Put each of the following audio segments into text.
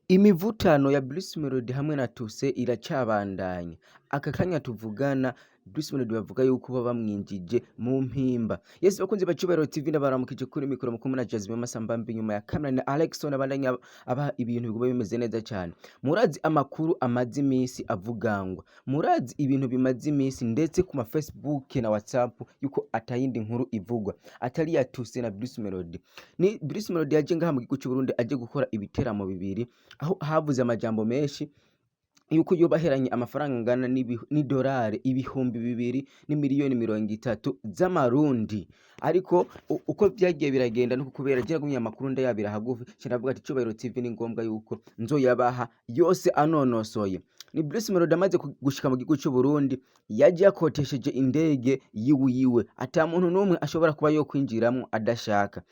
Imivutano ya Bruce Melody hamwe na Tuse iracabandanya. Aka kanya tuvugana Bruce Melody bavuga yuko baba bamwinjije mu mpimba. Yes, bakunzi ba Cubahiro TV ndabaramukije kuri mikoro mukumwe na Jasmine Masambambi nyuma ya kamera na Alexson abandanya aba ibintu biguma bimeze neza cyane. Murazi amakuru amazi imisi avugangwa. Murazi ibintu bimaze imisi ndetse ku ma Facebook na WhatsApp yuko atayindi nkuru ivugwa. Atari ya Tuse na Bruce Melody. Ni Bruce Melody yaje ngaha mu gihugu cy'u Burundi aje gukora ibiteramo bibiri. Aho havuze amajambo menshi yuko yobaheranye amafaranga angana n'idolari ibihumbi 2 n'imiliyoni 30 z'amarundi. Ariko uko byagiye biragenda nuko kubera gira gumya amakuru ndayabira hagufi kiravuga ati Cubahiro TV ni ngombwa yuko nzoyabaha yose anonosoye. Ni Bruce Melody amaze gushika mu gihugu cy'u Burundi yaje yakotesheje indege yiwe ata muntu numwe ashobora kuba yo kwinjiramo adashaka.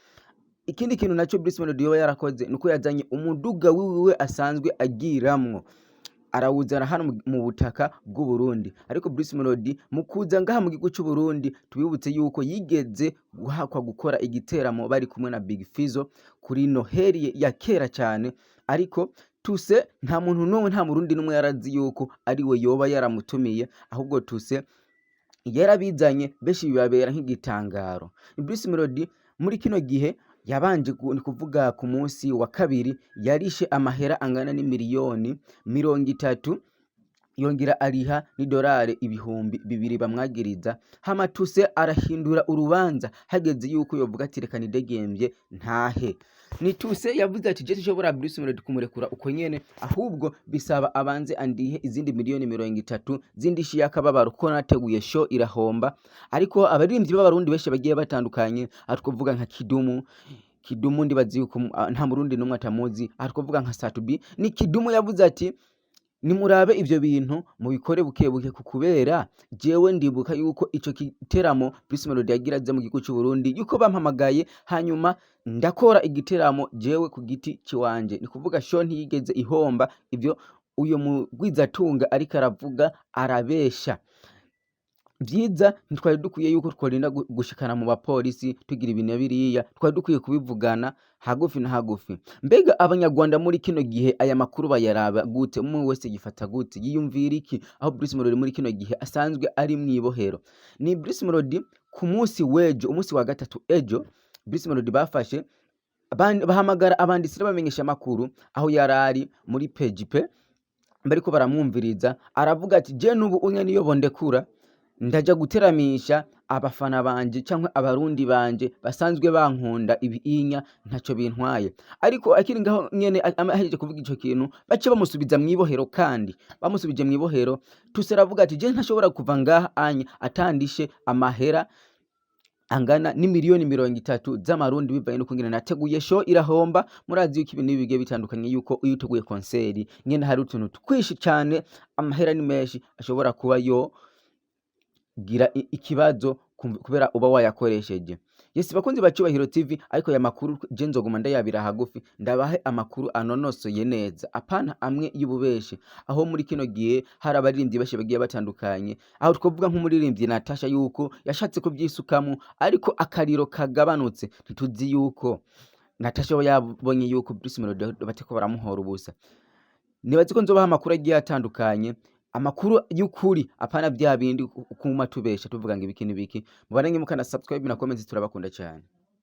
Ikindi kintu naco Bruce Melody yoba yarakoze nuko yazanye umuduga wiwe asanzwe agiramwo arawuzana hano mu butaka bw'u Burundi. Ariko Bruce Melody mukuza ngaha mu gihugu cy'u Burundi tubibutse yuko yigeze guhakwa gukora igiteramo bari kumwe na Big Fizzo kuri Noheli ya kera cyane. Ariko Tuse nta muntu numwe nta murundi numwe yarazi yuko ari we yoba yaramutumiye, ahubwo Tuse yarabizanye beshi bibabera nk'igitangaro. Bruce Melody muri kino gihe yabanje kuvuga ku munsi wa kabiri yarishe amahera angana n'imiliyoni 30 yongera ariha n'idolari ibihumbi 2 bamwagiriza. Hama Tuse arahindura urubanza hageze yuko yovuga ati reka nidegembye ntahe. Ni Tuse yavuze ati je nshobora Bruce Melody kumurekura uko nyene, ahubwo bisaba abanze andihe izindi miliyoni 30 zindishi yakababaro ko nateguye show irahomba. Ariko abaririmbyi b'abarundi beshe bagiye batandukanye atwovuga nka Kidumu ndibazi yuko nta murundi numwe atamuzi. Atwovuga nka Satubi ni Kidumu yavuze ati nimurabe ivyo bintu mubikore bukebuke kubera jewe ndibuka yuko ico giteramo Bruce Melody yagira aze mu gihugu cy'u Burundi yuko bampamagaye hanyuma ndakora igiteramo jewe ku giti ciwanje. Ni kuvuga show ntiyigeze ihomba. Ivyo uyo mugwizatunga ariko aravuga arabesha. Vyiza ntitwari dukwiye yuko tworinda gushikana mu bapolisi tugira ibintu biriya, twari dukwiye kubivugana hagufi na hagufi. Mbega abanyarwanda muri kino gihe aya makuru bayaraba gute? Umwe wese yifata gute, yiyumvira iki aho Bruce Melody muri kino gihe asanzwe ari mwibohero? Ni Bruce Melody ku munsi wejo, umunsi wa gatatu ejo, Bruce Melody bafashe bahamagara abanditsi bamenyesha makuru aho yarari muri PGP bariko baramwumviriza. Aravuga ati je nubu unye niyo bondekura ndaja guteramisha abafana banje cyangwa abarundi banje basanzwe bankunda ibiinya ntaco bintwaye. Ariko akiri ngaho nyene ahejeje kuvuga ico kintu bace bamusubiza mwibohero, kandi bamusubije mwibohero. Tuse aravuga ati je ntashobora kuva ngaha anya atandishe amahera angana n'imiliyoni 30 z'amarundi bivaye no kungena nateguye show irahomba. Murazi yuko ibintu bigiye bitandukanye yuko uyiteguye konseri nyene hari utuntu twishi cyane, amahera ni menshi ashobora kuba yo gira ikibazo kubera uba wayakoresheje. Yes, bakunzi ba Cubahiro TV, ariko ya makuru je nzoguma ndayabira hagufi ndabahe amakuru anonosoye neza, apana amwe y'ububeshe. Aho muri kino gihe hari abaririmbyi bashe bagiye batandukanye, aho twovuga nk'umuririmbyi Natasha yuko yashatse kubyisukamo ariko akariro kagabanutse. Ntituzi yuko Natasha yabonye yuko Bruce Melody bateko baramuhora ubusa. Nibazi ko nzobaha amakuru agiye atandukanye, amakuru y'ukuri apana bya bindi kuma tubesha tuvuga ngo ibiki nibiki. Mubarange mukana subscribe na comment, turabakunda cyane.